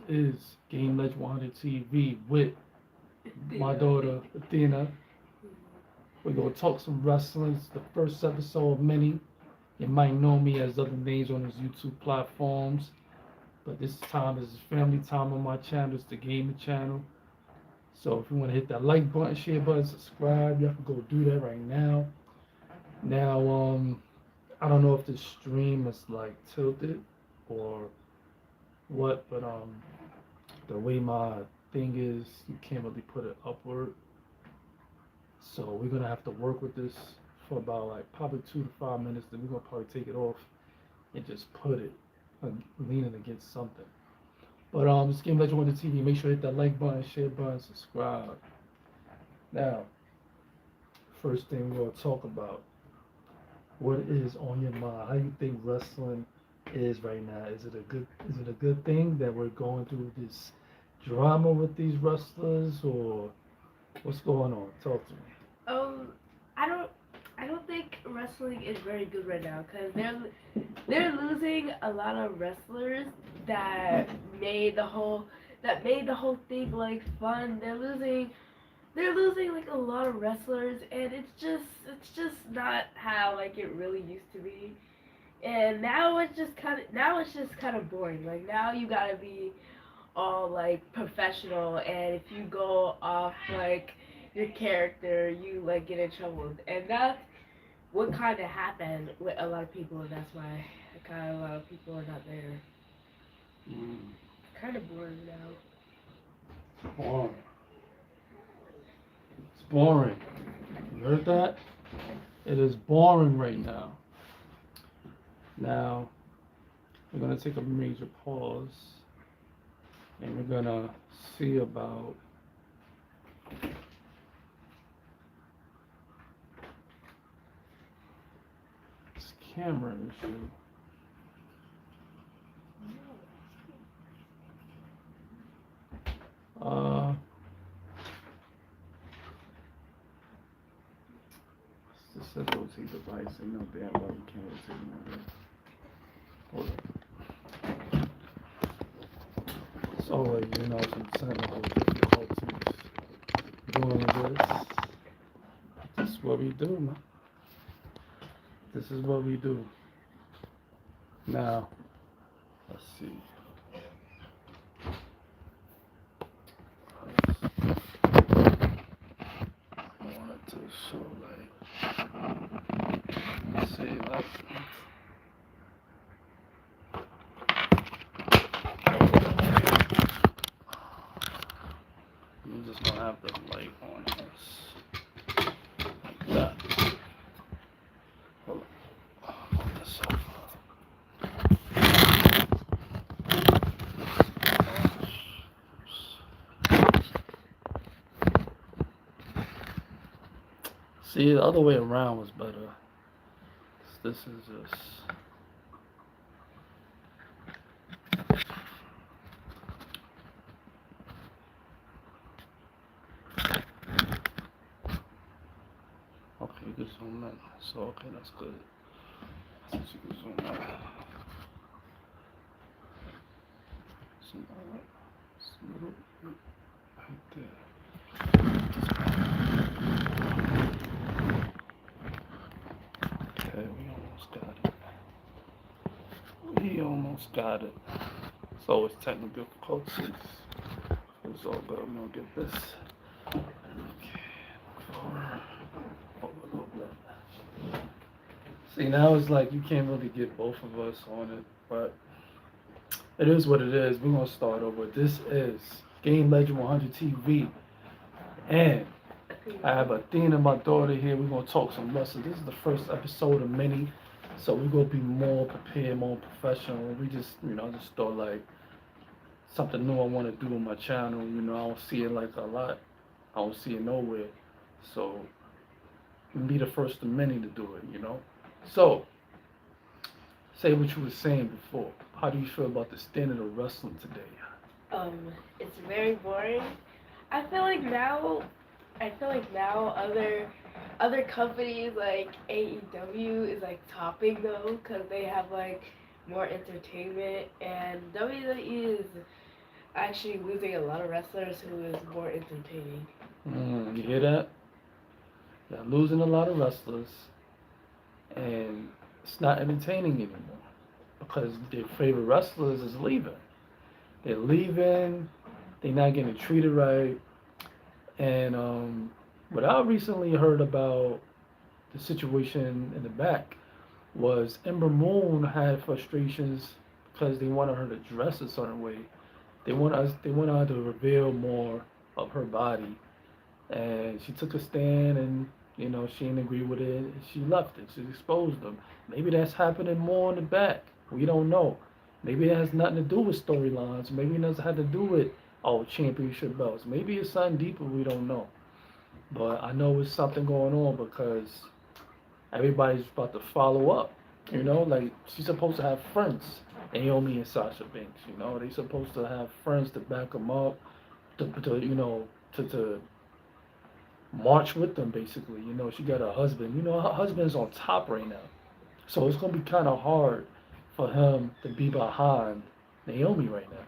is Game Legend 100 TV with my daughter Athena. We're gonna talk some wrestling. It's the first episode of many. You might know me as other names on his YouTube platforms, but this time is family time on my channel. It's the gaming channel. So if you want to hit that like button, share button, subscribe, you can go do that right now. Now, I don't know if the stream is like tilted or what, but the way my thing is, you can't really put it upward. So we're gonna have to work with this for about like probably 2 to 5 minutes. Then we're gonna probably take it off and just put it leaning against something. But this Game Legend on the TV. Make sure to hit that like button, share button, subscribe. Now, first thing we're gonna talk about. What is on your mind? How you think wrestling is right now? Is it a good thing that we're going through this drama with these wrestlers, or what's going on? Talk to me. Um, I don't, I don't think wrestling is very good right now because they're losing a lot of wrestlers that made the whole thing like fun. They're losing like a lot of wrestlers, and it's just not how like it really used to be. And now it's just kind of boring. Like now you gotta be all like professional, and if you go off like your character, you like get in trouble, and that's what kind of happened with a lot of people, and that's why kind of a lot of people are not there. Mm, Kind of boring now. boring. It's boring. You heard that? It is boring right now. Now we're gonna take a major pause, and we're gonna see about this camera issue. Uh, it's the rotate device. Ain't no damn well we can't rotate it. Hold on. It's always, some technical difficulties doing this. This is what we do, man. This is what we do. Now, let's see. I wanted to show let's see, I'm just gonna have the light on this like that. Hold on. Hold this up. See, the other way around was better. This is just. Okay, you can zoom in. So, okay, that's good. Since you can zoom in. Zoom out. Zoom right there. Okay, we almost got it. We almost got it. It's always technical difficulties. It's all good. I'm gonna get this. Okay. Hold a little bit. See, now it's like you can't really get both of us on it, but it is what it is. We're gonna start over. This is Game Legend 100 TV, and I have Athena, my daughter here. We're gonna talk some wrestling. This is the first episode of many, so we're gonna be more prepared, more professional. We just, I just thought like something new I want to do on my channel. I don't see it like a lot. I don't see it nowhere. So be the first of many to do it. So say what you were saying before. How do you feel about the standard of wrestling today? It's very boring. I feel like now, other companies like AEW is like topping though, because they have like more entertainment, and WWE is actually losing a lot of wrestlers who is more entertaining. You hear that? They're losing a lot of wrestlers, and it's not entertaining anymore because their favorite wrestlers is leaving. They're leaving. They're not getting treated right. And what I recently heard about the situation in the back was Ember Moon had frustrations because they wanted her to dress a certain way. They want her to reveal more of her body, and she took a stand, and she didn't agree with it. And she left it. She exposed them. Maybe that's happening more in the back. We don't know. Maybe it has nothing to do with storylines. Maybe it doesn't have to do with championship belts. Maybe it's something deeper we don't know. But I know it's something going on because everybody's about to follow up. Like she's supposed to have friends, Naomi and Sasha Banks. They supposed to have friends to back them up, to march with them basically. She got a husband. Her husband's on top right now, so it's gonna be kind of hard for him to be behind Naomi right now.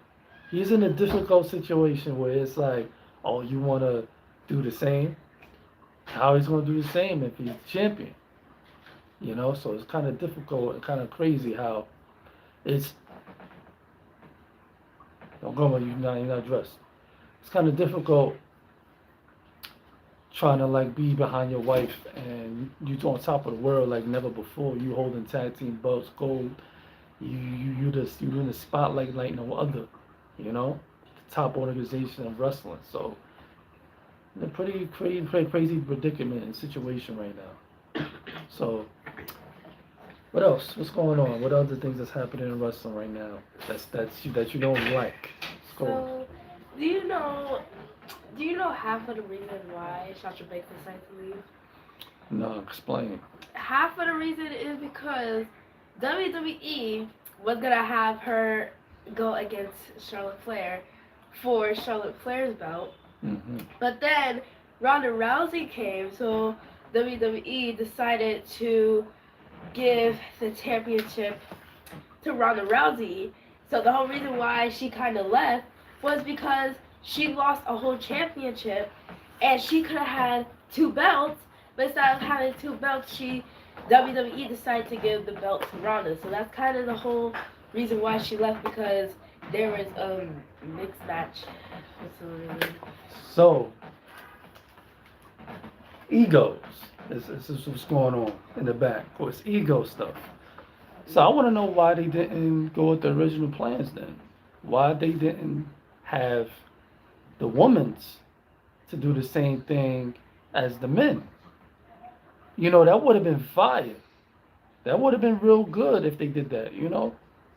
He's in a difficult situation where it's like, oh, you want to do the same? How he's gonna do the same if he's the champion? So it's kind of difficult and kind of crazy how it's. Don't go when you're not dressed. It's kind of difficult trying to like be behind your wife and you on top of the world like never before. You holding tag team belts, gold. You in the spotlight like no other. The top organization of wrestling. So in a pretty crazy predicament and situation right now. So what else? What's going on? What other things that's happening in wrestling right now? That you don't like. So, do you know half of the reason why Sasha Banks decided to leave? No, explain. Half of the reason is because WWE was gonna have her go against Charlotte Flair for Charlotte Flair's belt, but then Ronda Rousey came, so WWE decided to give the championship to Ronda Rousey. So the whole reason why she kind of left was because she lost a whole championship, and she could have had 2 belts, but instead of having 2 belts, WWE decided to give the belt to Ronda. So that's kind of the whole reason why she left, because there was a mixed match. So egos. This is what's going on in the back. Of course, ego stuff. So I want to know why they didn't go with the original plans then. Why they didn't have the women's to do the same thing as the men. That would have been fire. That would have been real good if they did that.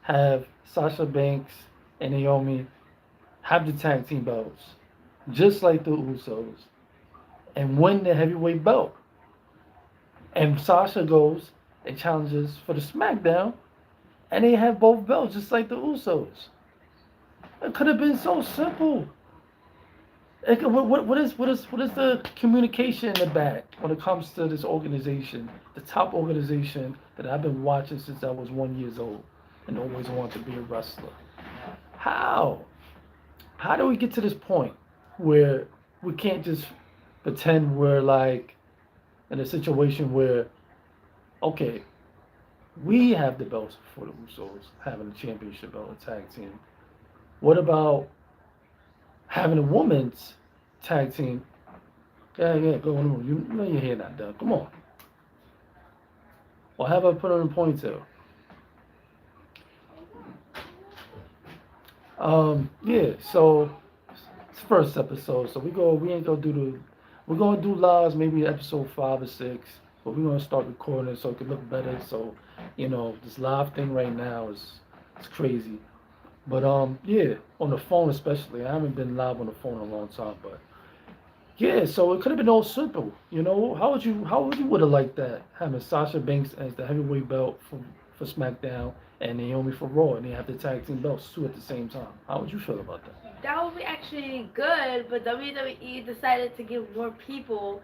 Have Sasha Banks and Naomi have the tag team belts, just like the Usos, and win the heavyweight belt. And Sasha goes and challenges for the SmackDown, and they have both belts, just like the Usos. It could have been so simple. What is the communication in the back when it comes to this organization, the top organization that I've been watching since I was 1 year old and always wanted to be a wrestler? How? How do we get to this point where we can't just pretend we're like in a situation where, okay, we have the belts for the Usos, having the championship belt and tag team. What about having a women's tag team? Yeah, go on. You know your hair not done. Come on. Or have her put on a ponytail. Yeah, so it's the first episode. So we're gonna do lives maybe episode 5 or 6, but we're gonna start recording so it can look better. So, this live thing right now it's crazy. But yeah, on the phone especially. I haven't been live on the phone in a long time, but yeah, so it could have been all simple. How would you would have liked that, having Sasha Banks as the heavyweight belt for SmackDown and Naomi for Raw, and they have the tag team belts too at the same time? How would you feel about that? That would be actually good, but WWE decided to give more people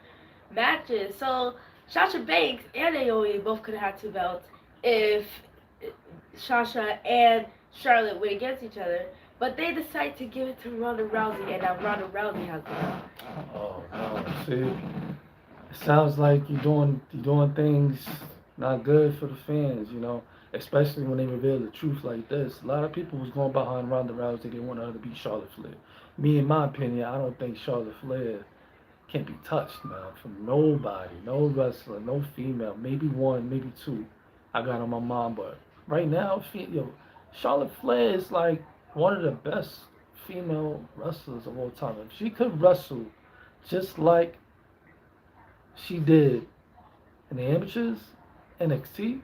matches. So Sasha Banks and Naomi both could have had 2 belts if Sasha and Charlotte went against each other. but they decide to give it to Ronda Rousey, and now Ronda Rousey has the belt. Oh no, see, it sounds like you're doing things not good for the fans, especially when they reveal the truth like this. A lot of people was going behind Ronda Rousey. They wanted her to beat Charlotte Flair. Me, in my opinion, I don't think Charlotte Flair can't be touched, man, from nobody, no wrestler, no female, maybe one, maybe two. I got on my mind, but right now, Charlotte Flair is like one of the best female wrestlers of all time. If she could wrestle just like she did in the amateurs, NXT,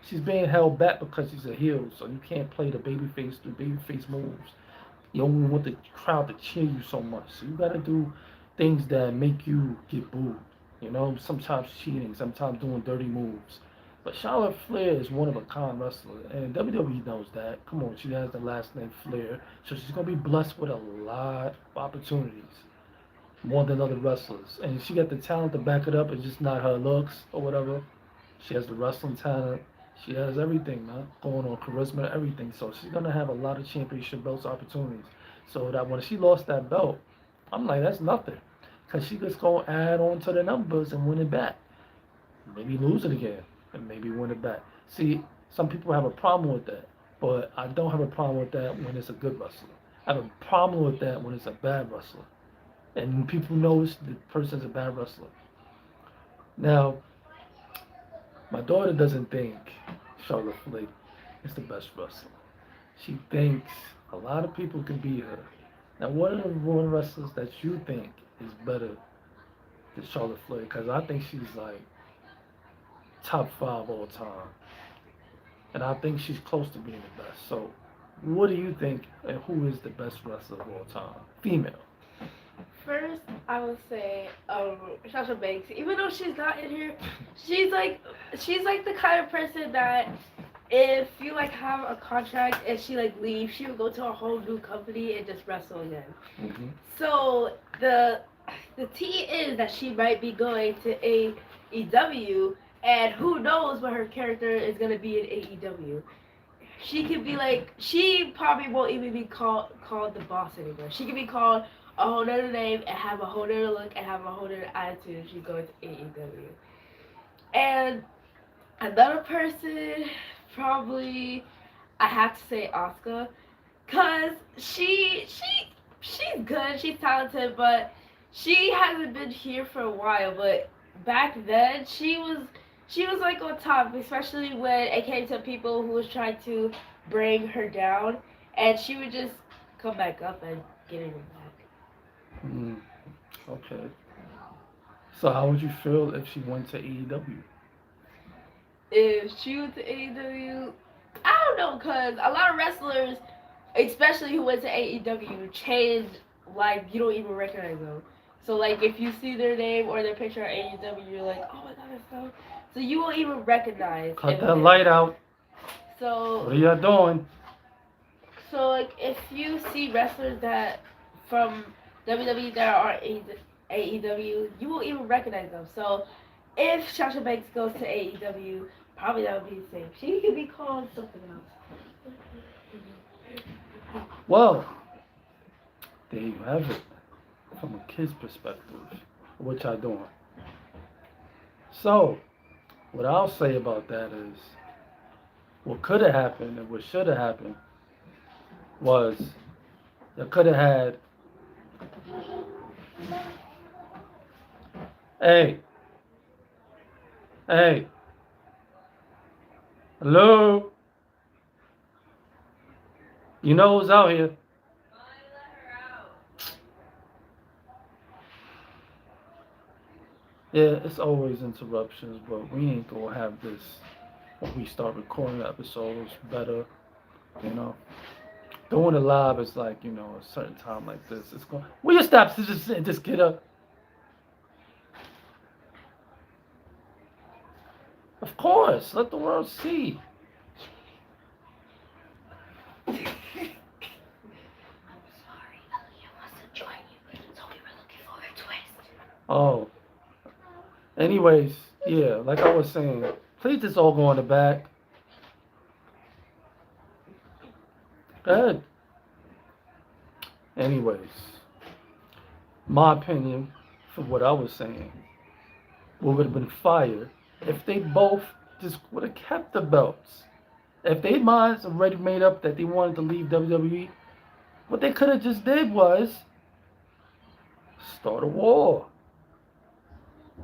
she's being held back because she's a heel, so you can't play the babyface through babyface moves. You only want the crowd to cheer you so much. So you gotta do things that make you get booed. Sometimes cheating, sometimes doing dirty moves. But Charlotte Flair is one of a kind wrestler, and WWE knows that. Come on, she has the last name Flair, so she's gonna be blessed with a lot of opportunities, more than other wrestlers. And she got the talent to back it up. It's just not her looks or whatever. She has the wrestling talent. She has everything, man, going on, charisma, everything. So she's gonna have a lot of championship belts opportunities. So that when she lost that belt, I'm like, that's nothing, cause she just gonna add on to the numbers and win it back. Maybe lose it again and maybe win it back. See, some people have a problem with that, but I don't have a problem with that when it's a good wrestler. I have a problem with that when it's a bad wrestler, and people know the person's a bad wrestler. Now, my daughter doesn't think Charlotte Flair is the best wrestler. She thinks a lot of people can beat her. Now, what are the women wrestlers that you think is better than Charlotte Flair? Because I think she's like top five all time. And I think she's close to being the best. So, what do you think, and who is the best wrestler of all time? Female. First, I would say Sasha Banks. Even though she's not in here, she's like the kind of person that if you like have a contract and she like leaves, she would go to a whole new company and just wrestle again. Mm-hmm. So the tea is that she might be going to AEW, and who knows what her character is gonna be in AEW. She could be like, she probably won't even be called the boss anymore. She could be called a whole nother name and have a whole nother look and have a whole nother attitude if she's going to AEW. And another person, probably, I have to say Asuka, cause she's good, she's talented, but she hasn't been here for a while. But back then, she was like on top, especially when it came to people who was trying to bring her down, and she would just come back up and get it back. Okay. So how would you feel if she went to AEW? If she went to AEW, I don't know, cause a lot of wrestlers, especially who went to AEW, changed like you don't even recognize them. So like if you see their name or their picture at AEW, you're like, oh my god, that's so. So you won't even recognize. Cut that light out. So. What are y'all doing? So like if you see wrestlers that from WWE that are AEW, you won't even recognize them. So if Sasha Banks goes to AEW, probably that would be the same. She could be called something else. Well, there you have it. From a kid's perspective, what y'all doing? So, what I'll say about that is, what could have happened and what should have happened was, you could have had, hey, hello, you know who's out here? Yeah, it's always interruptions, but we ain't gonna have this when we start recording episodes better, you know. Doing it live is like, a certain time like this. It's going. Will you stop? Just get up. Of course, let the world see. Oh. Anyways, yeah, like I was saying, please just all go in the back. Go ahead. Anyways, my opinion for what I was saying, what would have been fire if they both just would have kept the belts. If their minds already made up that they wanted to leave WWE, what they could have just did was start a war.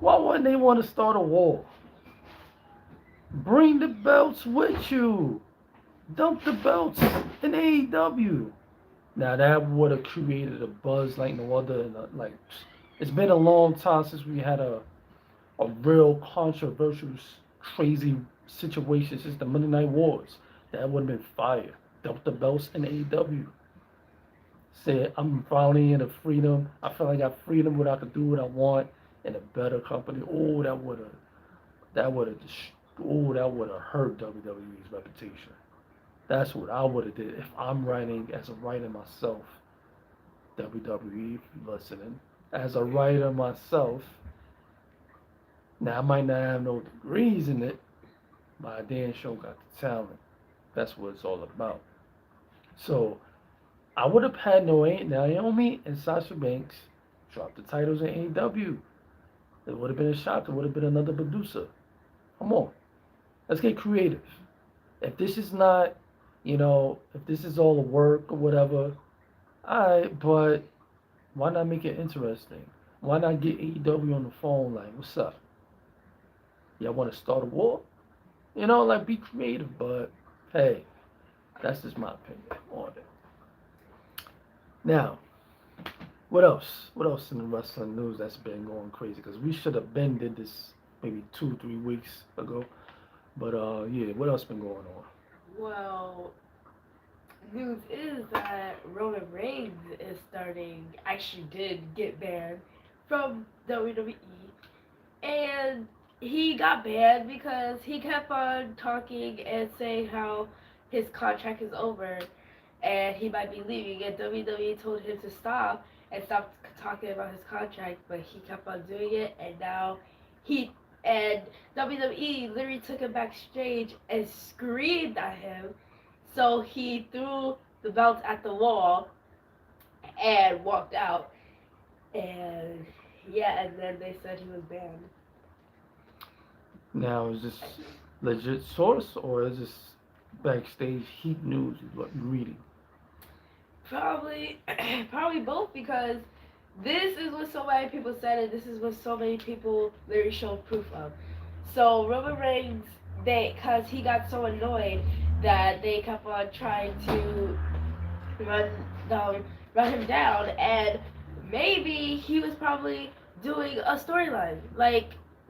Why wouldn't they want to start a war? Bring the belts with you. Dump the belts in AEW. Now that would have created a buzz like no other. Like it's been a long time since we had a real controversial, crazy situation since the Monday Night Wars. That would have been fire. Dump the belts in AEW. Said I'm finally in a freedom. I feel like I got freedom where I could do what I want in a better company. Oh, that would have that would have hurt WWE's reputation. That's what I would have did if I'm writing as a writer myself. WWE, if you listening, as a writer myself. Now I might not have no degrees in it, but I damn sure got the talent. That's what it's all about. So I would have had Naomi and Sasha Banks drop the titles in AEW. It would have been a shock. It would have been another producer. Come on, let's get creative. If this is not, if this is all a work or whatever, alright, but why not make it interesting? Why not get AEW on the phone like, what's up? Y'all want to start a war? Like be creative, but hey, that's just my opinion on it. Now, what else? What else in the wrestling news that's been going crazy? Because we should have been did this maybe 2-3 weeks ago. But yeah, what else been going on? Well, news is that Roman Reigns actually did get banned from WWE. And he got banned because he kept on talking and saying how his contract is over and he might be leaving. And WWE told him to stop and stop talking about his contract, but he kept on doing it. And now and WWE literally took him backstage and screamed at him. So he threw the belt at the wall and walked out. And yeah, and then they said he was banned. Now, is this legit source or is this backstage heat news? Is what you're reading? Probably, probably both because this is what so many people said, and this is what so many people literally showed proof of. So Roman Reigns, because he got so annoyed that they kept on trying to run down, run him down, and maybe he was probably doing a storyline.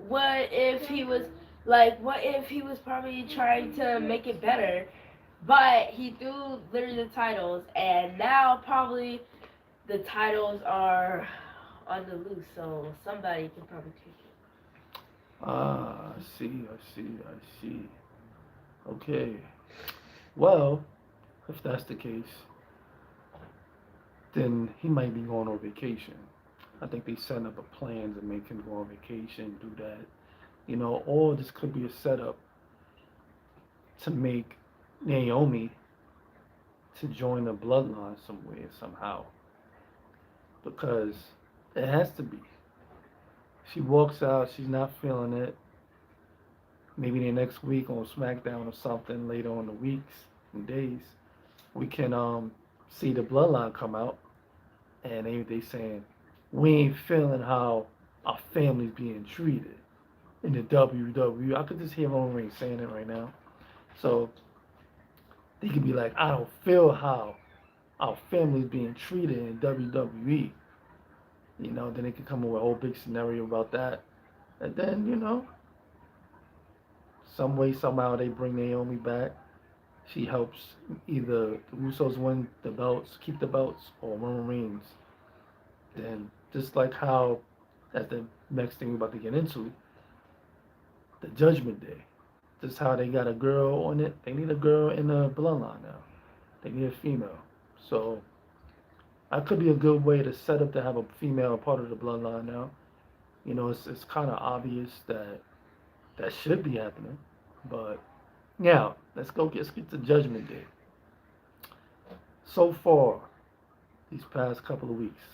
What if he was probably trying to make it better, but he threw literally the titles, and now probably the titles are on the loose, so somebody can probably take it. Ah, I see. Okay. Well, if that's the case, then he might be going on vacation. I think they setting up a plan to make him go on vacation, do that. Or this could be a setup to make Naomi to join the bloodline somewhere, somehow. Because it has to be. She walks out, she's not feeling it. Maybe the next week on SmackDown or something later on the weeks and days, we can see the bloodline come out and they saying we ain't feeling how our family's being treated in the WWE. I could just hear Roman Reigns saying it right now. So they could be like, I don't feel how our family's being treated in WWE. Then they could come up with a whole big scenario about that. And then, some way, somehow they bring Naomi back. She helps either the Usos win the belts, keep the belts, or Roman Reigns. Then, just like how, that's the next thing we're about to get into, the Judgment Day. Just how they got a girl on it. They need a girl in the bloodline now. They need a female. So, that could be a good way to set up to have a female part of the bloodline now. It's kind of obvious that should be happening. But, let's get to Judgment Day. So far, these past couple of weeks.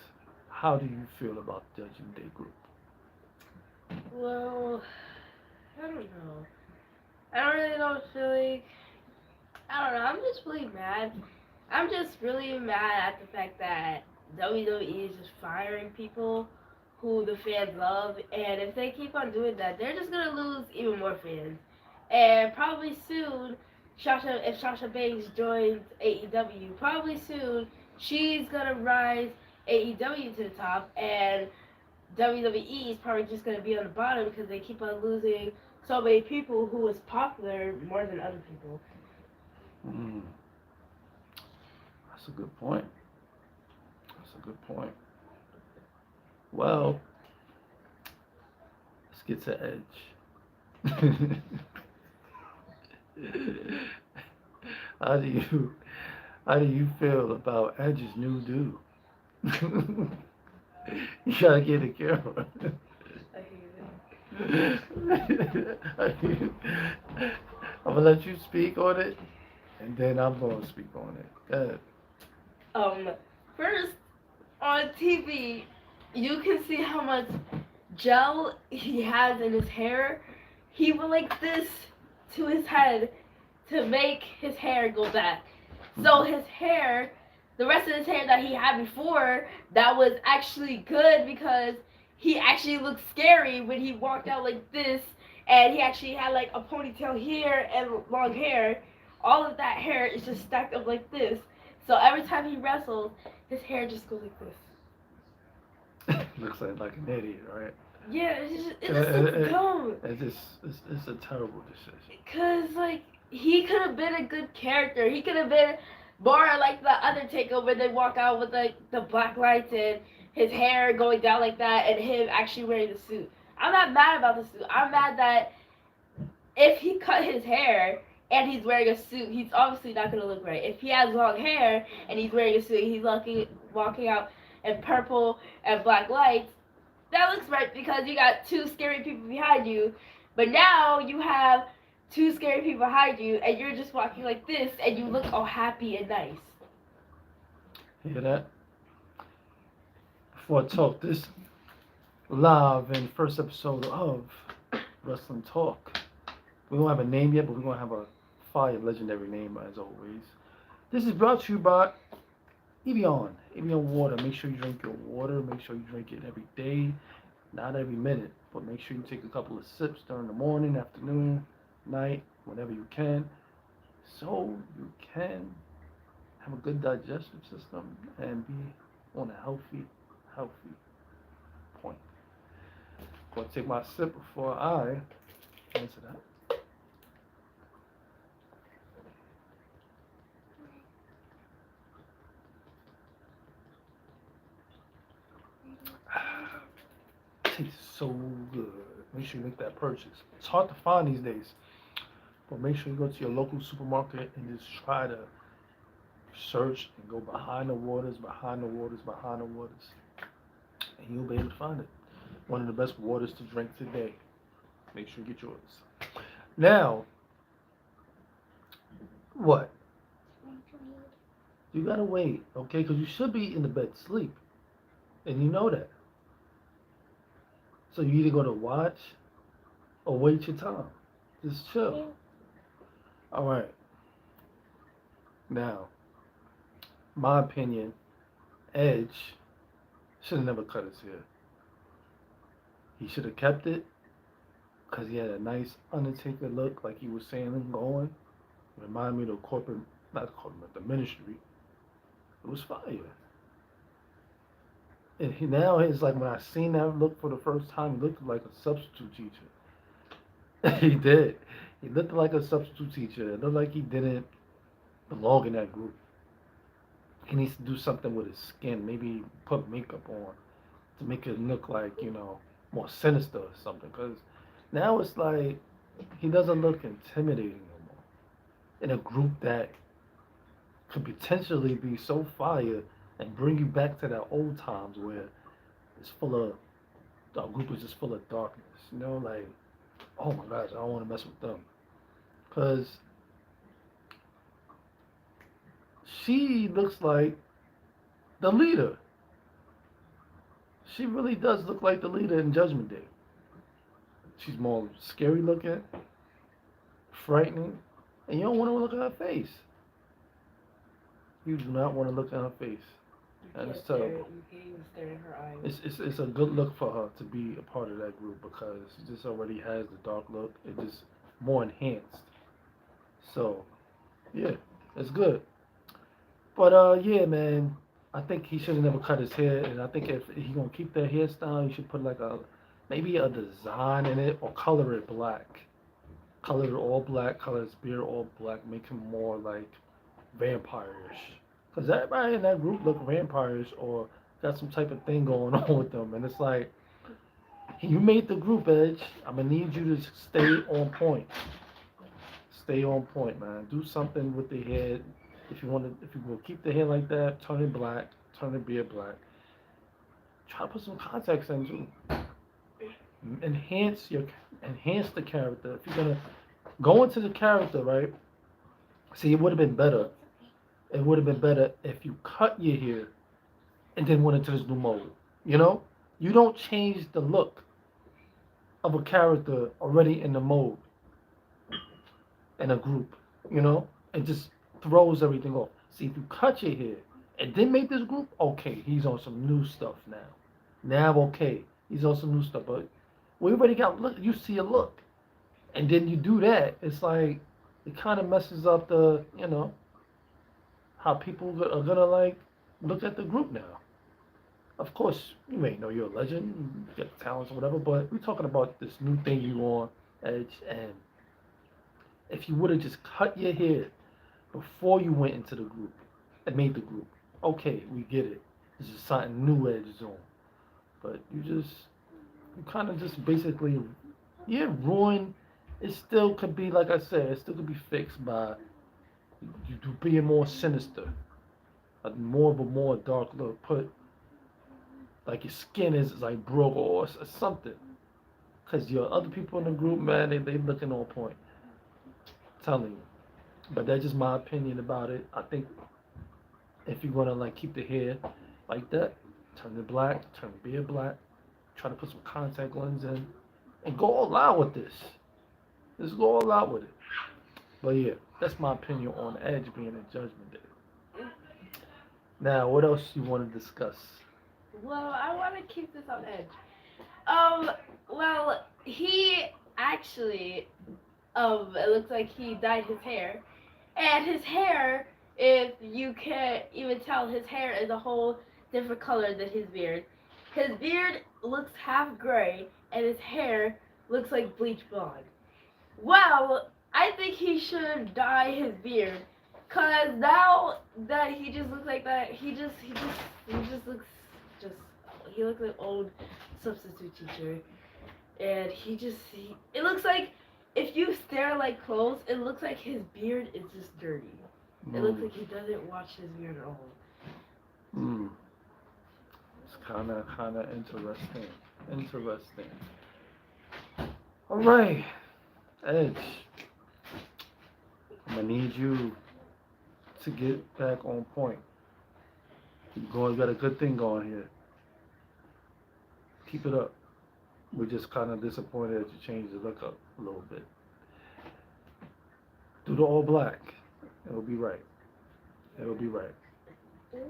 How do you feel about judging day group? Well, I don't know. I don't really know what feeling. I don't know. I'm just really mad. I'm just really mad at the fact that WWE is just firing people who the fans love, and if they keep on doing that, they're just gonna lose even more fans. And probably soon, if Sasha Banks joins AEW, probably soon she's gonna rise AEW to the top, and WWE is probably just gonna be on the bottom because they keep on losing so many people who was popular more than other people. Mm, that's a good point. That's a good point. Well, let's get to Edge. how do you how do you feel about Edge's new dude? You gotta get the camera. I hate it. I'm gonna let you speak on it, and then I'm gonna speak on it. Go ahead. First on TV, you can see how much gel he has in his hair. He went like this to his head to make his hair go back. So his hair, the rest of his hair that he had before, that was actually good because he actually looked scary when he walked out like this, and he actually had like a ponytail here and long hair. All of that hair is just stacked up like this. So every time he wrestles, his hair just goes like this. Looks like an idiot, right? Yeah, it just looks dumb. It's a terrible decision. Cause like he could have been a good character. He could have been more like the Undertaker where they walk out with like the black lights and his hair going down like that and him actually wearing the suit. I'm not mad about the suit. I'm mad that if he cut his hair and he's wearing a suit, he's obviously not gonna look right. If he has long hair and he's wearing a suit, he's walking out in purple and black lights, that looks right because you got two scary people behind you. But now you have two scary people behind you and you're just walking like this and you look all happy and nice. Hear that? Before I talk this live in first episode of Wrestling Talk, we don't have a name yet, but we're gonna have a fire legendary name as always. This is brought to you by EP1. EP1 water. Make sure you drink your water. Make sure you drink it every day, not every minute, but make sure you take a couple of sips during the morning, afternoon, night, whenever you can, so you can have a good digestive system and be on a healthy point. I'm gonna take my sip before I answer that. Tastes so good. Make sure you make that purchase. It's hard to find these days, but make sure you go to your local supermarket and just try to search and go behind the waters, and you'll be able to find it. One of the best waters to drink today. Make sure you get yours. Now, what? You gotta wait, okay? Because you should be in the bed sleep, and you know that. So you either gonna watch or wait your time. Just chill. All right. Now, my opinion, Edge should have never cut his hair. He should have kept it because he had a nice Undertaker look, like he was saying, going. Remind me of the corporate, not corporate, the ministry. It was fire. And now it's like when I seen that look for the first time, he looked like a substitute teacher. He did. He looked like a substitute teacher. It looked like he didn't belong in that group. He needs to do something with his skin. Maybe put makeup on to make it look like, more sinister or something. Because now it's like he doesn't look intimidating no more. In a group that could potentially be so fire and bring you back to that old times where it's full of, our group is just full of darkness. Like, oh my gosh, I don't want to mess with them. Because she looks like The leader. She really does look like the leader in Judgment Day. She's more scary looking, frightening, and you don't want to look at her face. You do not want to look at her face. And it's terrible. You can't even stare in her eyes. It's a good look for her to be a part of that group because she just already has the dark look. It's just more enhanced. So, yeah, it's good. But yeah, man, I think he should have never cut his hair, and I think if he gonna keep that hairstyle, he should put like maybe a design in it or color it black. Color it all black, color his beard all black, make him more like vampire-ish. Because everybody in that group look vampire-ish or got some type of thing going on with them, and it's like, you made the group, Edge. I'm gonna need you to stay on point. Stay on point, man. Do something with the hair. If you will keep the hair like that, turn it black, turn the beard black. Try to put some context in too. Enhance the character. If you're gonna go into the character, right? See, it would have been better. It would have been better if you cut your hair and then went into this new mode. You know, you don't change the look of a character already in the mode in a group. You know, it just throws everything off. See, if you cut your hair and then make this group, okay, he's on some new stuff now. Now, okay, he's on some new stuff, but we already got look. You see a look, and then you do that. It's like it kind of messes up the, how people are gonna like look at the group now. Of course, you may know you're a legend, you get talents or whatever, but we're talking about this new thing you on Edge, and if you would have just cut your hair before you went into the group and made the group, okay, we get it. This is something new Edge is on, but you kind of just basically, ruin. It still could be, like I said, it still could be fixed by you being more sinister, more of a more dark look. Put like your skin is like broke or something, cause your other people in the group, man, they looking on point. I'm telling you, but that's just my opinion about it. I think if you're gonna like keep the hair like that, turn it black, turn the beard black, try to put some contact lens in, and go all out with this. Just go all out with it. But yeah, that's my opinion on Edge being in Judgment Day. Now, what else you want to discuss? Well, I want to keep this on Edge. Well, he actually, it looks like he dyed his hair, and his hair, if you can't even tell, his hair is a whole different color than his beard. His beard looks half gray, and his hair looks like bleach blonde. Well, I think he should dye his beard, cause now that he just looks like that, he looks like old substitute teacher, and it looks like if you stare like close, it looks like his beard is just dirty. It looks like he doesn't wash his beard at all. It's kind of interesting. Interesting. All right, Edge. I'm gonna need you to get back on point. You got a good thing going here. Keep it up. We're just kind of disappointed that you changed the look up a little bit. Do the all black. It'll be right. It'll be right. It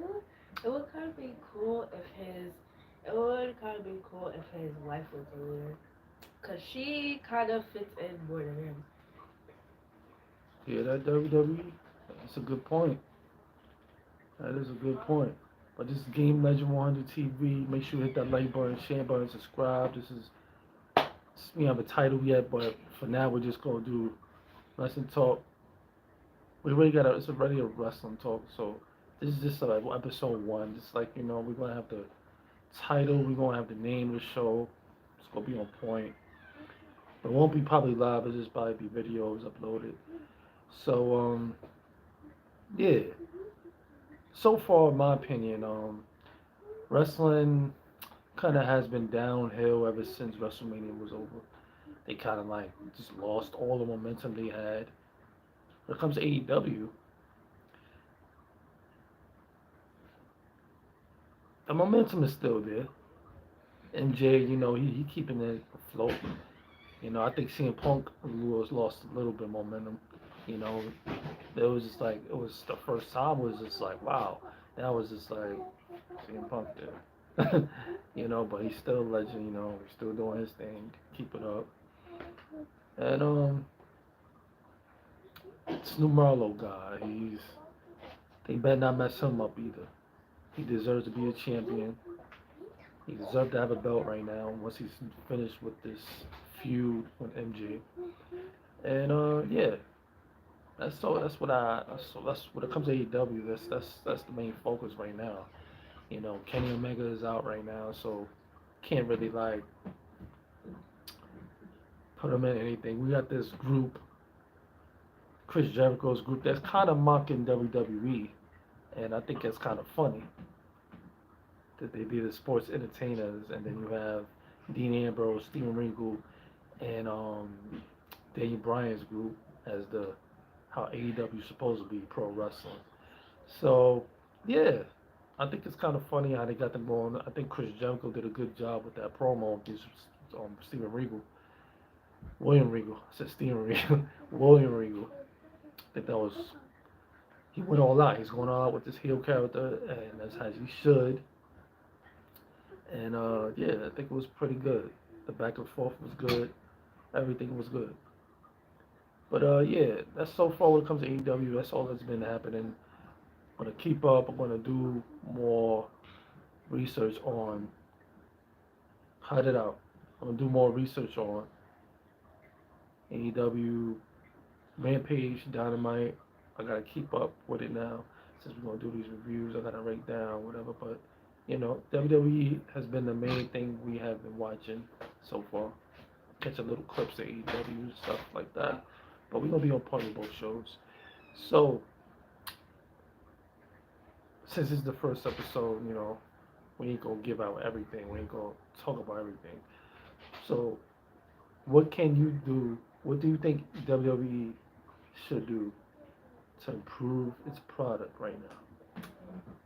would kind of be cool if his wife was a leader, cause she kind of fits in more than him. Yeah, that WWE. That's a good point. That is a good point. But this is Game Legend 100 TV. Make sure you hit that like button, share button, subscribe. We haven't a title yet, but for now we're just gonna do wrestling talk. It's already a wrestling talk, so this is just episode 1. Just like, we're gonna have the title, we're gonna have the name of the show. It's gonna be on point. It won't be probably live, it'll just probably be videos uploaded. So, yeah. So far, in my opinion, wrestling kind of has been downhill ever since WrestleMania was over. They kind of like just lost all the momentum they had. When it comes to AEW, the momentum is still there. MJ, he keeping it afloat. I think CM Punk was lost a little bit of momentum. You know, it was just like it was the first time was just like wow. That was just like CM Punk there. But he's still a legend. He's still doing his thing. Keep it up. And this new Marlowe guy, they better not mess him up either. He deserves to be a champion. He deserves to have a belt right now once he's finished with this feud with MJ. And yeah, that's when it comes to AEW. That's the main focus right now. Kenny Omega is out right now, so can't really like put him in anything. We got this group, Chris Jericho's group, that's kind of mocking WWE, and I think it's kind of funny that they be the sports entertainers, and then you have Dean Ambrose, Steven Regal, and Daniel Bryan's group as the how AEW is supposed to be pro wrestling. So yeah, I think it's kind of funny how they got them going. I think Chris Jericho did a good job with that promo against Steven Regal, William Regal. I said Steven Regal, William Regal. I think that was he went all out. He's going all out with this heel character, and that's how he should. And yeah, I think it was pretty good. The back and forth was good. Everything was good. But yeah, that's so far when it comes to AEW. That's all that's been happening. I'm gonna keep up. I'm gonna do more research on. Cut it out. I'm gonna do more research on AEW, Rampage, Dynamite. I gotta keep up with it now. Since we're gonna do these reviews, I gotta write down whatever. But WWE has been the main thing we have been watching so far. Catch a little clips of AEW stuff like that. But we're gonna be on point of both shows. So since it's the first episode, we ain't gonna give out everything. We ain't gonna talk about everything. So what can you do? What do you think WWE should do to improve its product right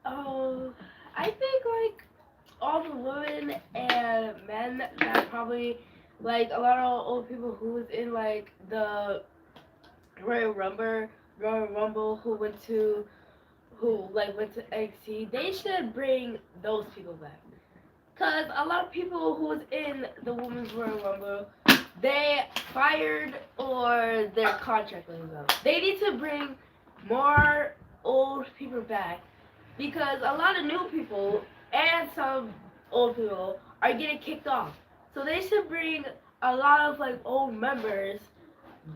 now? I think like all the women and men that probably like a lot of old people who was in like the Royal Rumble who like went to NXT, they should bring those people back. Cause a lot of people who was in the Women's Royal Rumble, they fired or their contract was up. They need to bring more old people back because a lot of new people and some old people are getting kicked off. So they should bring a lot of like old members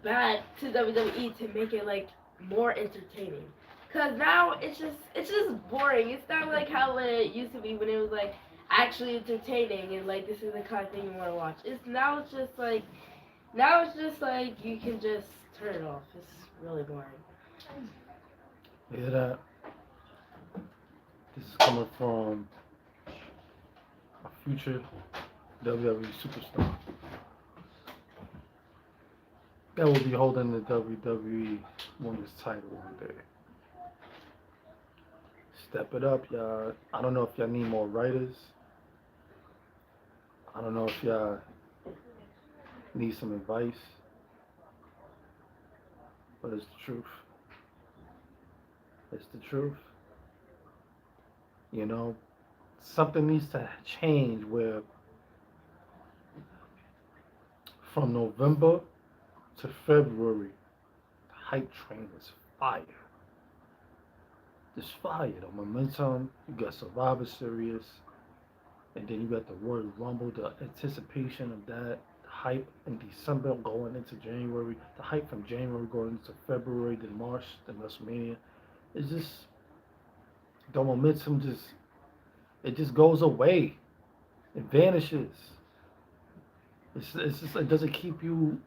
back to WWE to make it like more entertaining. Cause now it's just boring. It's not like how it used to be when it was like actually entertaining and like this is the kind of thing you want to watch. Now it's just like you can just turn it off. It's really boring. Yeah, that this is coming from a future WWE superstar that will be holding the WWE Women's title one day. Step it up, y'all. I don't know if y'all need more writers. I don't know if y'all need some advice, but it's the truth. It's the truth. Something needs to change where from November to February, the hype train is fire. It's fire. The momentum, you got Survivor Series, and then you got the Royal Rumble, the anticipation of that, the hype in December going into January, the hype from January going into February, then March, then WrestleMania. It's just, the momentum it just goes away. It vanishes. It's just, it doesn't keep you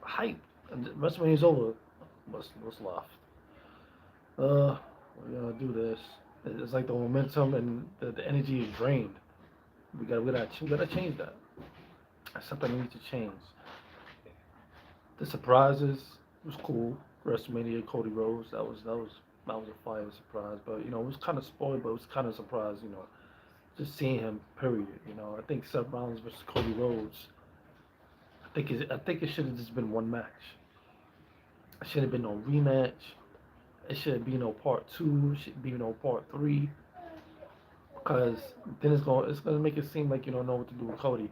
hyped. And WrestleMania's over. What's left? We're gonna do this. It's like the momentum and the energy is drained. We gotta change that. That's something that needs to change. The surprises was cool. WrestleMania, Cody Rhodes, that was a fire surprise. But it was kind of spoiled, but it was kind of surprised. just seeing him. Period. You know, I think Seth Rollins versus Cody Rhodes. I think it should have just been one match. It should have been no rematch. It should be no part two. It should be no part three. Because then it's gonna make it seem like you don't know what to do with Cody.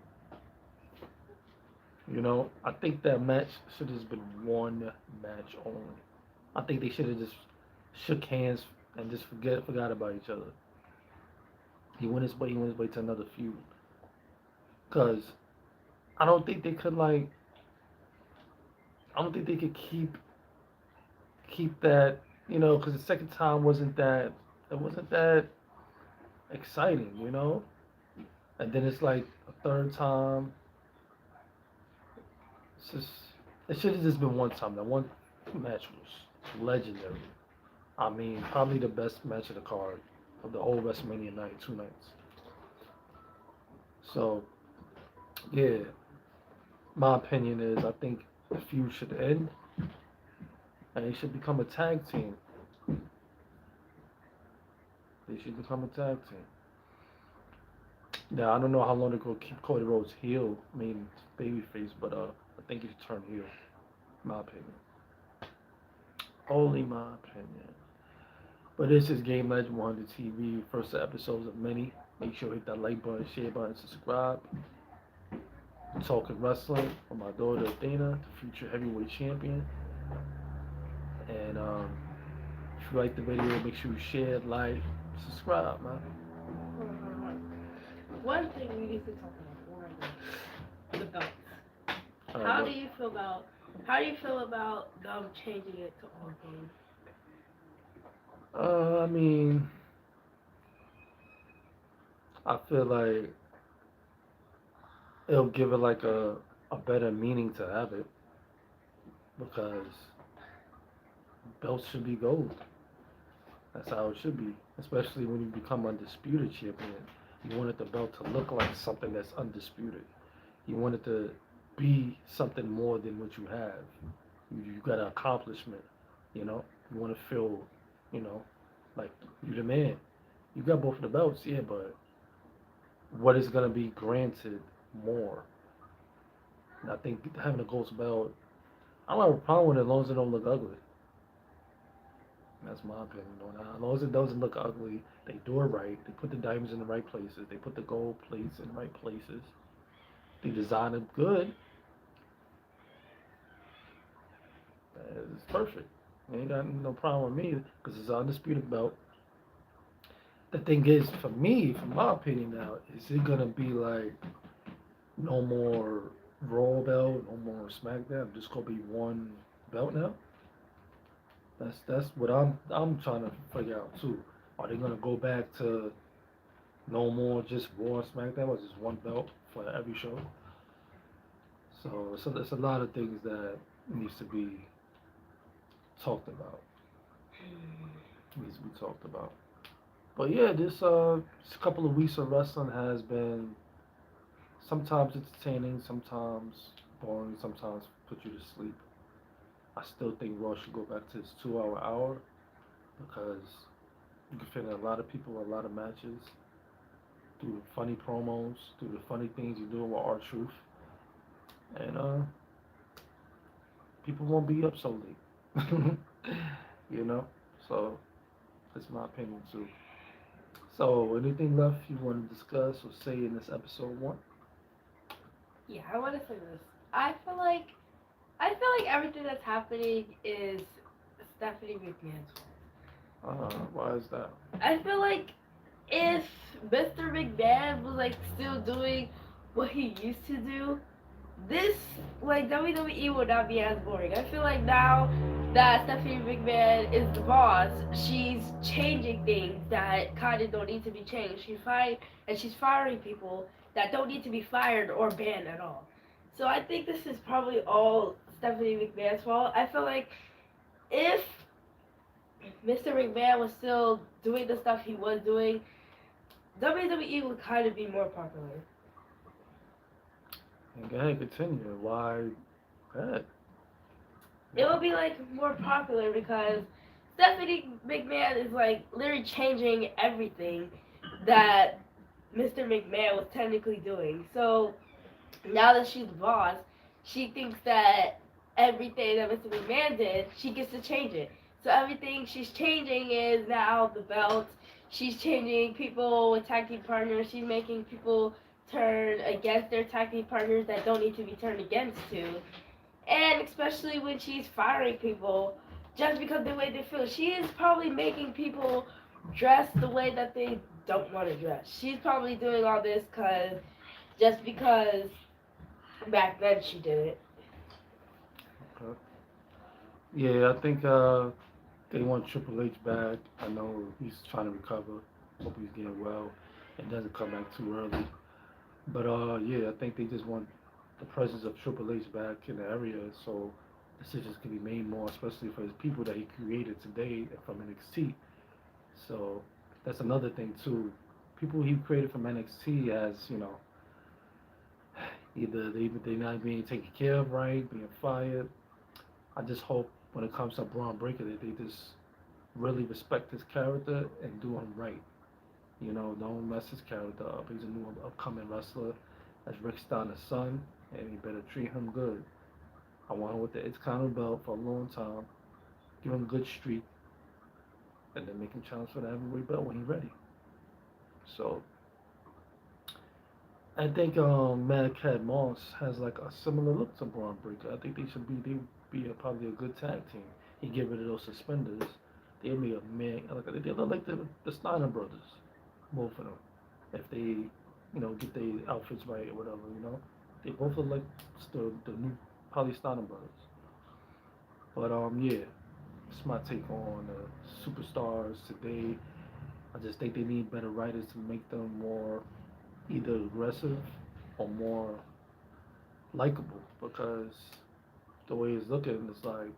You know, I think that match should have just been one match only. I think they should have just shook hands and just forgot about each other. He went his way. He went his way to another feud. Cause I don't think they could like. I don't think they could keep that. You know, cause the second time wasn't that. It wasn't that exciting. You know, and then it's like a third time. It's just. It should have just been one time. That one match was legendary. I mean, probably the best match of the card of the whole WrestleMania night, 2 nights. So, yeah, my opinion is I think the feud should end and they should become a tag team. They should become a tag team. Now, I don't know how long they're going to keep Cody Rhodes heel, I mean, babyface, but I think he should turn heel, my opinion. Only my opinion. But this is Game Legend 100 TV, first episodes of many. Make sure to hit that like button, share button, subscribe. Talking wrestling with my daughter Athena, the future heavyweight champion. And if you like the video, make sure you share, like, subscribe, man. One thing we need to talk about the belts. Right, How do you feel about them changing it to all gold? I mean, I feel like it'll give it like a better meaning to have it because belts should be gold. That's how it should be, especially when you become undisputed champion. You wanted the belt to look like something that's undisputed. You want it to be something more than what you have. You got an accomplishment, you know. You want to feel, you know, like you're the man. You got both of the belts, yeah, but what is gonna be granted more? And I think having a gold belt, I don't have a problem with it as long as it don't look ugly. That's my opinion on that. As long as it doesn't look ugly, they do it right. They put the diamonds in the right places. They put the gold plates in the right places. They design it good. It's perfect. They ain't got no problem with me because it's an undisputed belt. The thing is, for me, from my opinion now, is it gonna be like no more Raw belt, no more SmackDown, just gonna be one belt now? That's what I'm trying to figure out too. Are they gonna go back to no more just Raw and SmackDown, or just one belt for every show? So it's a lot of things that needs to be talked about. Needs to be talked about. But yeah, this couple of weeks of wrestling has been sometimes entertaining, sometimes boring, sometimes put you to sleep. I still think Raw should go back to its 2 hour hour because you can fit in a lot of people, a lot of matches, do the funny promos, do the funny things you do with R-Truth, and people won't be up so late. You know? So that's my opinion too. So anything left you want to discuss or say in this episode 1? Yeah, I want to say this. I feel like everything that's happening is Stephanie McMahon's fault. Why is that? I feel like if Mr. McMahon was like still doing what he used to do, this like WWE would not be as boring. I feel like now that Stephanie McMahon is the boss, she's changing things that kind of don't need to be changed. She's firing people that don't need to be fired or banned at all. So I think this is probably all Stephanie McMahon's fault. I feel like if Mr. McMahon was still doing the stuff he was doing, WWE would kind of be more popular. And go ahead, continue. Why? Go ahead. It would be like more popular because Stephanie McMahon is like literally changing everything that Mr. McMahon was technically doing. So now that she's the boss, she thinks that everything that Mr. McMahon did, she gets to change it. So everything she's changing is now the belt. She's changing people with tag team partners. She's making people turn against their tag team partners that don't need to be turned against to. And especially when she's firing people just because of the way they feel. She is probably making people dress the way that they don't want to dress. She's probably doing all this just because back then she did it. Okay. Yeah, I think they want Triple H back. I know he's trying to recover. Hope he's getting well and doesn't come back too early. But yeah, I think they just want the presence of Triple H back in the area, so decisions can be made more, especially for his people that he created today from NXT. So that's another thing too. People he created from NXT as either they not being taken care of right, being fired. I just hope when it comes to Braun Breaker that they just really respect his character and do him right. Don't mess his character up. He's a new upcoming wrestler. That's Rick Steiner's son, and you better treat him good. I want him with the Intercontinental belt for a long time. Give him a good streak, and then make him challenge for the heavyweight belt when he's ready. So I think Mad Cat Moss has like a similar look to Braun Breaker. I think probably a good tag team. He get rid of those suspenders. They'll be a man. They look like the Steiner brothers, both of them. If they, get their outfits right or whatever, they both look like the new probably Steiner brothers. But yeah, it's my take on superstars today. I just think they need better writers to make them more either aggressive or more likable because the way it's looking, it's like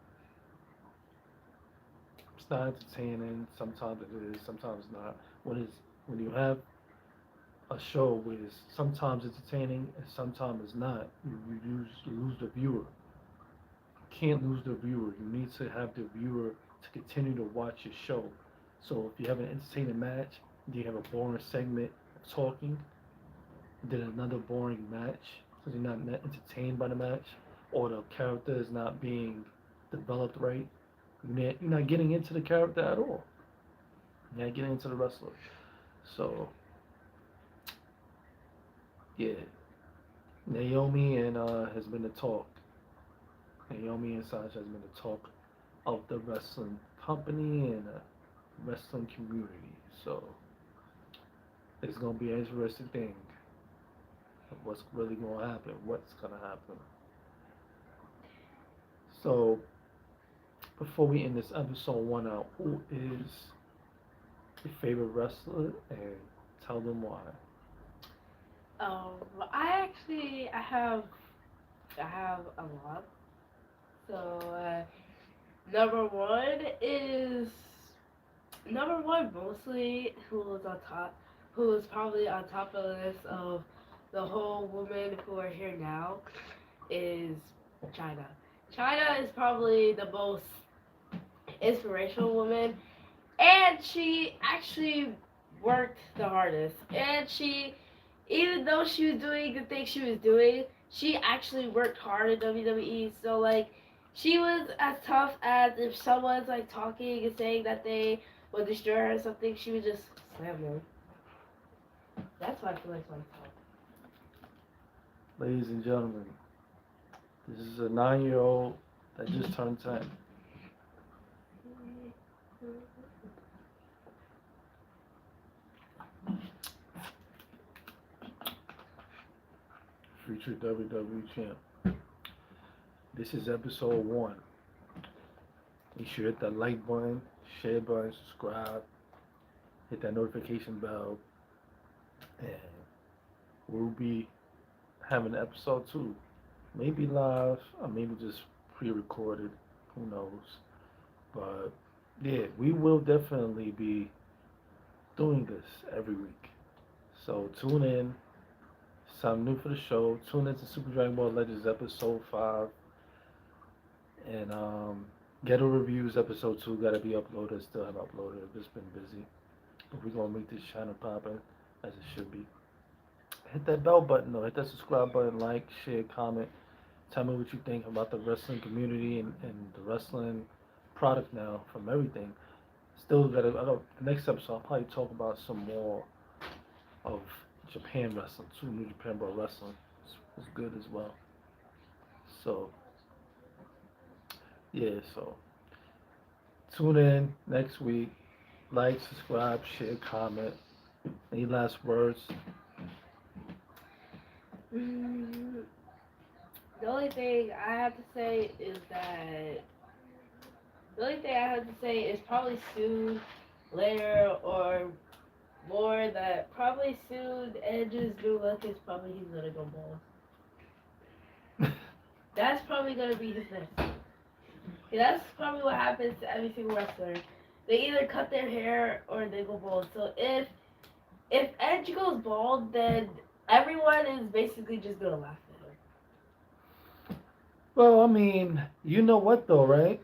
it's not entertaining. Sometimes it is, sometimes not. When you have a show where it's sometimes entertaining and sometimes it's not, you lose the viewer. You can't lose the viewer. You need to have the viewer to continue to watch your show. So if you have an entertaining match, do you have a boring segment of talking? Then another boring match because you're not entertained by the match, or the character is not being developed right. You're not getting into the character at all. You're not getting into the wrestler. So, yeah, Naomi and has been the talk. Naomi and Sasha has been the talk of the wrestling company and the wrestling community. So, it's gonna be an interesting thing. What's really going to happen, what's going to happen. So, before we end this episode, one out, who is your favorite wrestler and tell them why. I have a lot. So number one mostly who is probably on top of the list of the whole women who are here now is China. China is probably the most inspirational woman, and she actually worked the hardest. And even though she was doing the things she was doing, she actually worked hard in WWE. So like, she was as tough as if someone's like talking and saying that they will destroy her or something, she would just slam them. That's why I feel like so tough. Ladies and gentlemen, this is a 9-year-old that just turned 10. Future WWE champ. This is episode 1. Make sure you hit that like button, share button, subscribe, hit that notification bell, and we'll be having episode 2. Maybe live, or maybe just pre-recorded, who knows. But yeah, we will definitely be doing this every week. So tune in. Something new for the show. Tune in to Super Dragon Ball Legends episode 5. And Ghetto Reviews episode 2 gotta be uploaded. Still have uploaded. It's been busy. But we're gonna make this channel poppin' as it should be. hit that bell button though. Hit that subscribe button, like, share, comment. Tell me what you think about the wrestling community and the wrestling product now from everything. Still got the next episode. I'll probably talk about some more of Japan wrestling. Two New Japan Pro Wrestling was good as well. So yeah, so tune in next week. Like, subscribe, share, comment. Any last words? Mm, the only thing I have to say is that the only thing I have to say is probably soon, later, or more that probably soon Edge's new look is probably he's gonna go bald. That's probably gonna be his next. Yeah, that's probably what happens to every single wrestler. They either cut their hair or they go bald. So if Edge goes bald, then everyone is basically just gonna laugh at him. Well, I mean, you know what though, right?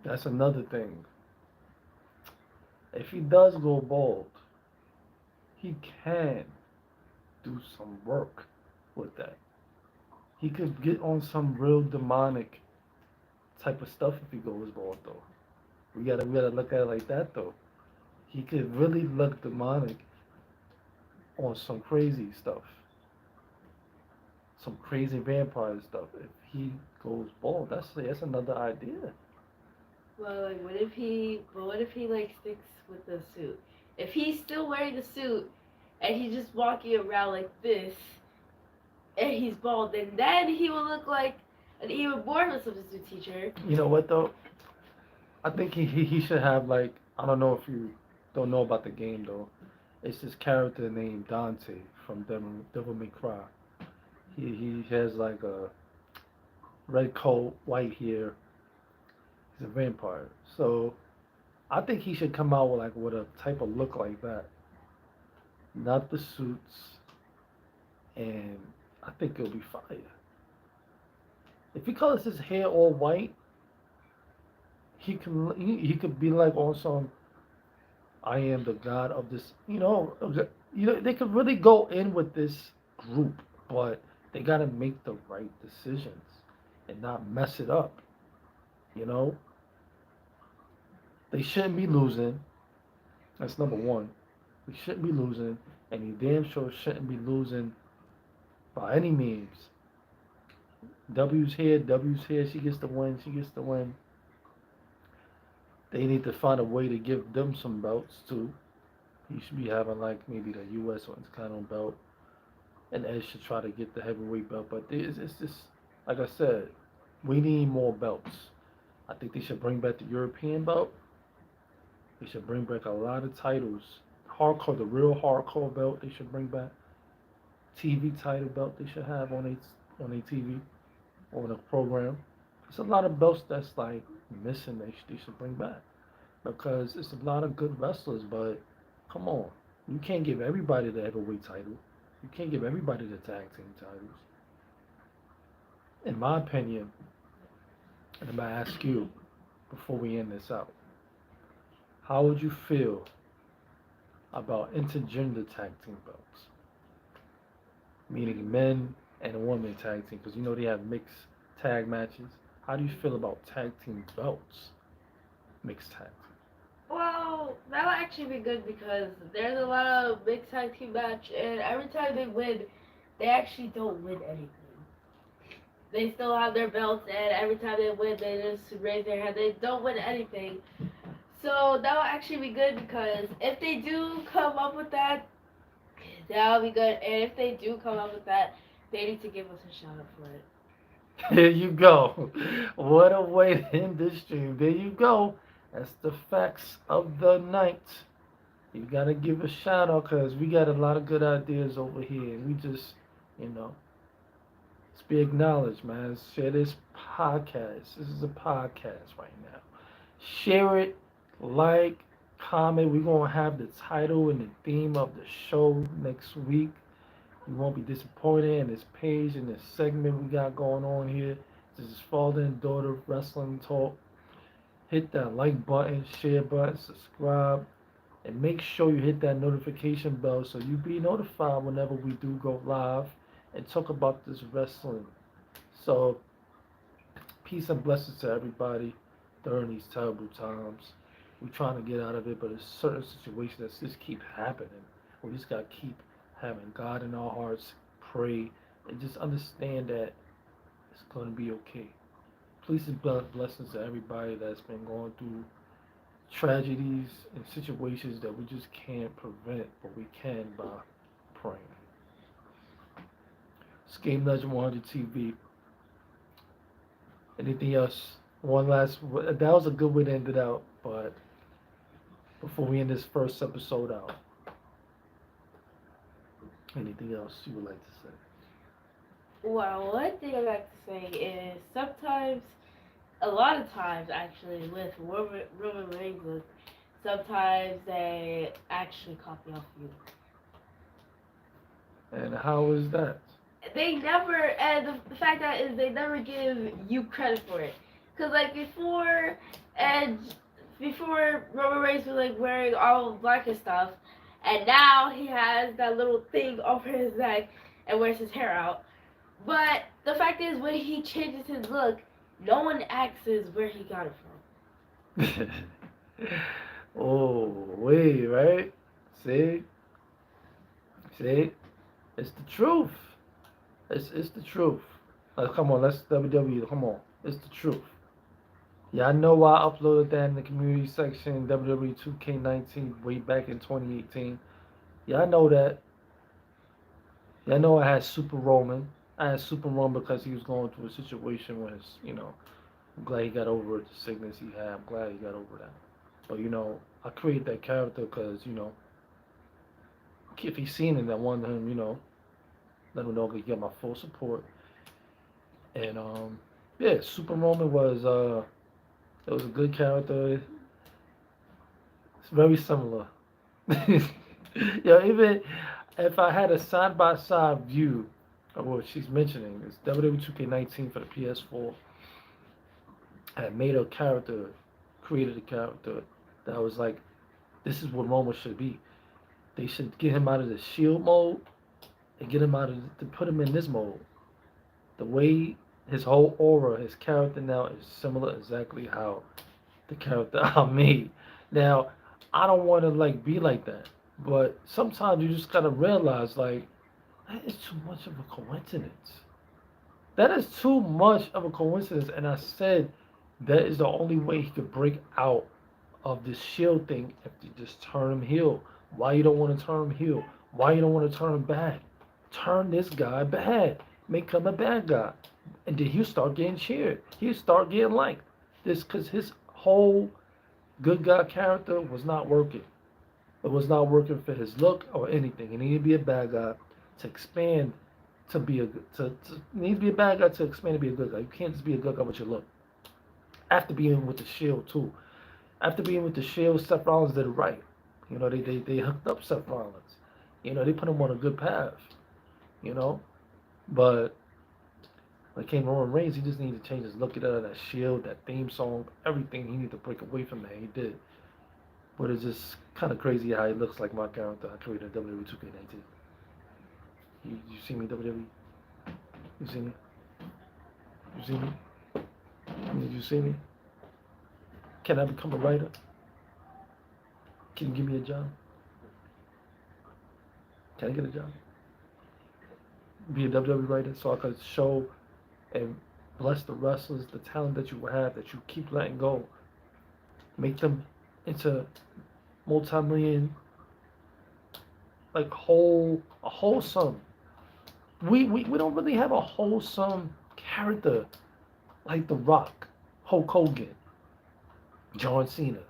That's another thing. If he does go bald, he can do some work with that. He could get on some real demonic type of stuff if he goes bald though. We gotta look at it like that though. He could really look demonic on some crazy stuff. Some crazy vampire stuff. If he goes bald, that's another idea. Well, like, what if he like sticks with the suit? If he's still wearing the suit and he's just walking around like this, and he's bald, then he will look like an even more of a substitute teacher. You know what though? I think he should have like, I don't know if you don't know about the game though. It's this character named Dante from Devil May Cry. He has like a red coat, white hair. He's a vampire. So I think he should come out with a type of look like that. Not the suits, and I think it'll be fire. If he colors his hair all white, he could be like on some I am the god of this. They could really go in with this group, but they gotta make the right decisions and not mess it up. You know, they shouldn't be losing. That's number one. We shouldn't be losing, and you damn sure shouldn't be losing by any means. W's here, W's here. She gets the win. She gets the win. They need to find a way to give them some belts too. He should be having like maybe the U.S. Intercontinental belt, and Edge should try to get the heavyweight belt. But it's just like I said, we need more belts. I think they should bring back the European belt. They should bring back a lot of titles. Hardcore, the real hardcore belt. They should bring back TV title belt. They should have on a TV on a program. There's a lot of belts that's like missing. They should bring back because it's a lot of good wrestlers. But come on, you can't give everybody the heavyweight title. You can't give everybody the tag team titles. In my opinion, and I'm gonna ask you before we end this out, how would you feel about intergender tag team belts? Meaning men and women tag team, because they have mixed tag matches. How do you feel about tag team belts? Mixed tag team. Well, that would actually be good because there's a lot of mixed tag team match, and every time they win, they actually don't win anything. They still have their belts, and every time they win, they just raise their hand. They don't win anything. So that would actually be good because if they do come up with that, that would be good. And if they do come up with that, they need to give us a shout out for it. There you go. What a way to end this stream. There you go. That's the facts of the night. You gotta give a shout out because we got a lot of good ideas over here. And we just, let's be acknowledged, man. Share this podcast. This is a podcast right now. Share it, like, comment. We're going to have the title and the theme of the show next week. You won't be disappointed in this page and this segment we got going on here. This is Father and Daughter Wrestling Talk. Hit that like button, share button, subscribe. And make sure you hit that notification bell so you be notified whenever we do go live and talk about this wrestling. So, peace and blessings to everybody during these terrible times. We're trying to get out of it, but there's certain situations that just keep happening. We just gotta keep having God in our hearts, pray, and just understand that it's gonna be okay. Please and blessings to everybody that's been going through tragedies and situations that we just can't prevent, but we can by praying. It's Game Legend 100 TV. Anything else? One last. That was a good way to end it out, but before we end this first episode out, anything else you would like to say? Well, one thing I like to say is sometimes, a lot of times actually, with Roman Reigns, sometimes they actually copy off you. And how is that? They never, and the fact that is they never give you credit for it. Cause like before Roman Reigns was like wearing all black and stuff, and now he has that little thing over his neck and wears his hair out. But the fact is, when he changes his look, no one asks where he got it from. Oh, wait, right? See, it's the truth. It's the truth. Like, come on, let's WWE. Come on, it's the truth. Yeah, I know I uploaded that in the community section, WWE 2K19, way back in 2018. Yeah, I know that. Yeah, I know I had Super Roman. I had Super Roman because he was going through a situation where, I'm glad he got over the sickness he had. I'm glad he got over that. But, I created that character because, if he's seen it, I wanted him, let him know he get my full support. And, yeah, Super Roman was, it was a good character. It's very similar. Even if I had a side-by-side view of what she's mentioning, it's WWE 2K19 for the PS4. I had made a character, created a character that was like, this is what Roman should be. They should get him out of the shield mode and get him out of to put him in this mode. The way his whole aura, his character now is similar exactly how the character I made. Now, I don't want to be like that, but sometimes you just gotta realize that is too much of a coincidence. That is too much of a coincidence, and I said that is the only way he could break out of this shield thing if you just turn him heel. Why you don't want to turn him heel? Why you don't want to turn him bad? Turn this guy bad. Make him a bad guy. And then he'll start getting cheered. He'll start getting liked. This because his whole good guy character was not working. It was not working for his look or anything. He needed to be a bad guy to expand to be a need to be a bad guy to expand to be a good guy. You can't just be a good guy with your look. After being with the Shield too. After being with the Shield, Seth Rollins did it right. They hooked up Seth Rollins. They put him on a good path. But when it came to Roman Reigns, he just needed to change his look at that Shield, that theme song, everything. He needed to break away from that. He did. But it's just kind of crazy how he looks like my character I created in WWE 2K19. You see me, WWE? You see me? You see me? Did you see me? Can I become a writer? Can you give me a job? Can I get a job? Be a WWE writer so I could show and bless the wrestlers, the talent that you have, that you keep letting go. Make them into multi-million, wholesome. We don't really have a wholesome character like The Rock, Hulk Hogan, John Cena.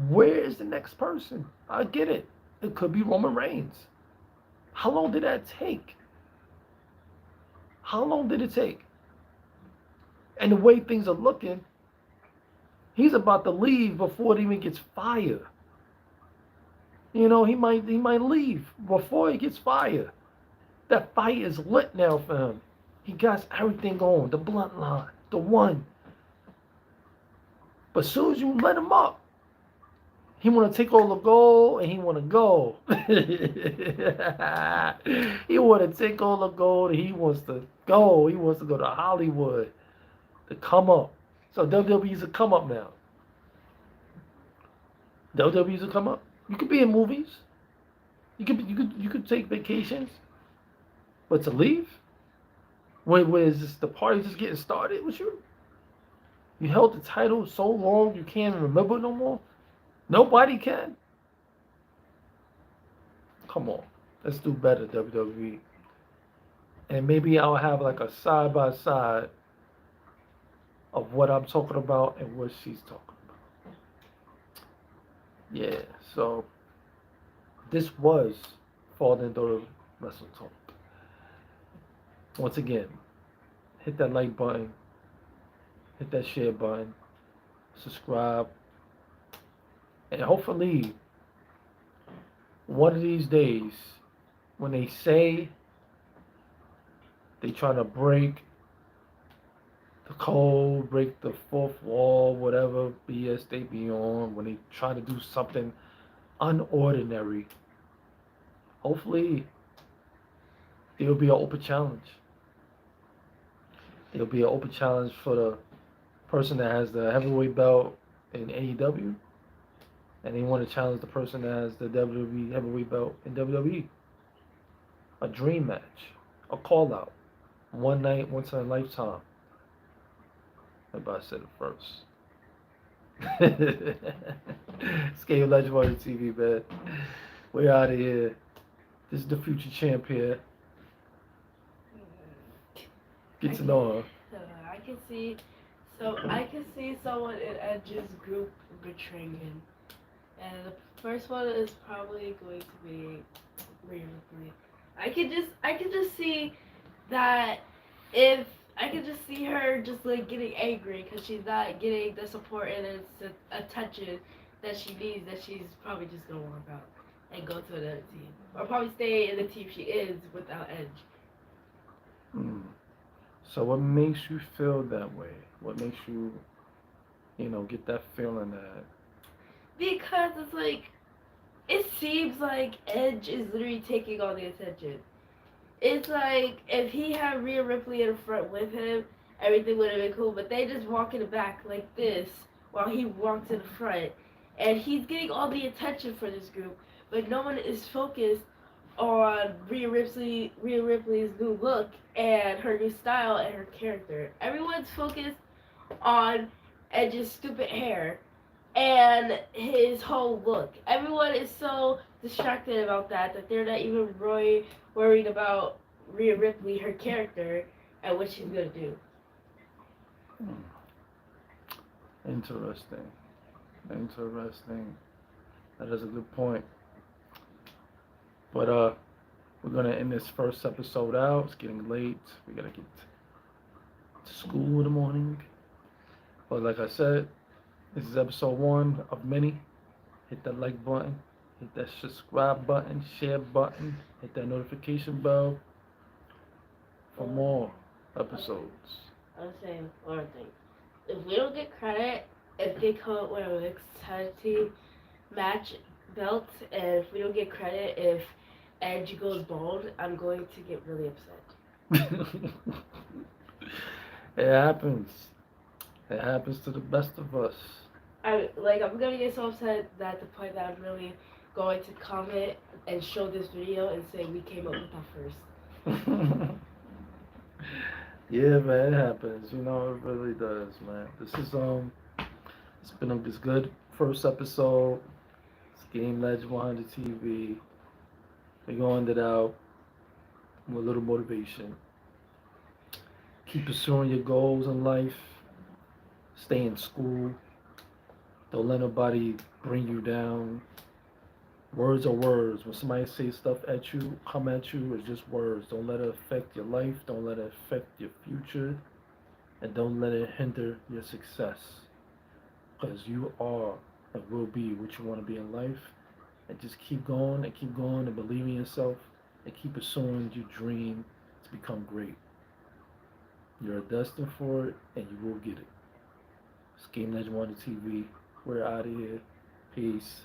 Where is the next person? I get it. It could be Roman Reigns. How long did that take? How long did it take? And the way things are looking, he's about to leave before it even gets fired. He might leave before he gets fired. That fight is lit now for him. He got everything on, the bloodline, the one. But as soon as you let him up, He want to take all the gold and he want to go. He want to take all the gold and he wants to go. He wants to go to Hollywood to come up. So WWE's a come up now. WWE's a come up. You could be in movies. You could take vacations, but to leave when is this, the party just getting started with you? You held the title so long you can't remember no more. Nobody can. Come on, let's do better, WWE. And maybe I'll have like a side by side of what I'm talking about and what she's talking about. Yeah, so this was Falling Daughter Wrestle Talk. Once again, hit that like button, hit that share button, subscribe, and hopefully one of these days when they say they trying to break the code, break the fourth wall, whatever BS they be on, when they try to do something unordinary, hopefully there'll be an open challenge. There'll be an open challenge for the person that has the heavyweight belt in AEW, and they want to challenge the person that has the WWE heavyweight belt in WWE. A dream match, a call out, one night, once in a lifetime. Maybe I said it first. Scale Legendary TV, man. We're out of here. This is the future champ here. Get to know her. I can see someone in Edge's group betraying him. And the first one is probably going to be Rhea Ripley. I could just see that if I could just see her just like getting angry because she's not getting the support and the attention that she needs, that she's probably just gonna walk out and go to another team, or probably stay in the team she is without Edge. So what makes you feel that way? What makes you, get that feeling that? Because it's like, it seems like Edge is literally taking all the attention. It's like, if he had Rhea Ripley in the front with him, everything would have been cool, but they just walk in the back like this while he walks in the front. And he's getting all the attention for this group, but no one is focused on Rhea Ripley's new look and her new style and her character. Everyone's focused on Edge's stupid hair and his whole look. Everyone is so distracted about that they're not even worried about Rhea Ripley, her character, and what she's gonna do. Interesting. That is a good point. But we're gonna end this first episode out. It's getting late. We gotta get to school in the morning. But like I said, this is episode 1 of many. Hit that like button, hit that subscribe button, share button, hit that notification bell for more episodes. I'm saying one thing. If we don't get credit, if they come up with a mixed tag team match belt, and if we don't get credit if Edge goes bald, I'm going to get really upset. It happens. It happens to the best of us. I'm gonna get so upset that the point that I'm really going to comment and show this video and say we came up with that first. Yeah, man, it happens. It really does, man. This is it's been this good first episode. It's Game Legend 100 TV. We're gonna end it out with a little motivation. Keep pursuing your goals in life. Stay in school. Don't let nobody bring you down. Words are words. When somebody says stuff at you, come at you, it's just words. Don't let it affect your life. Don't let it affect your future. And don't let it hinder your success. Because you are and will be what you want to be in life. And just keep going and believe in yourself. And keep pursuing your dream to become great. You're destined for it and you will get it. It's Game Legend 1 TV. We're out of here. Peace.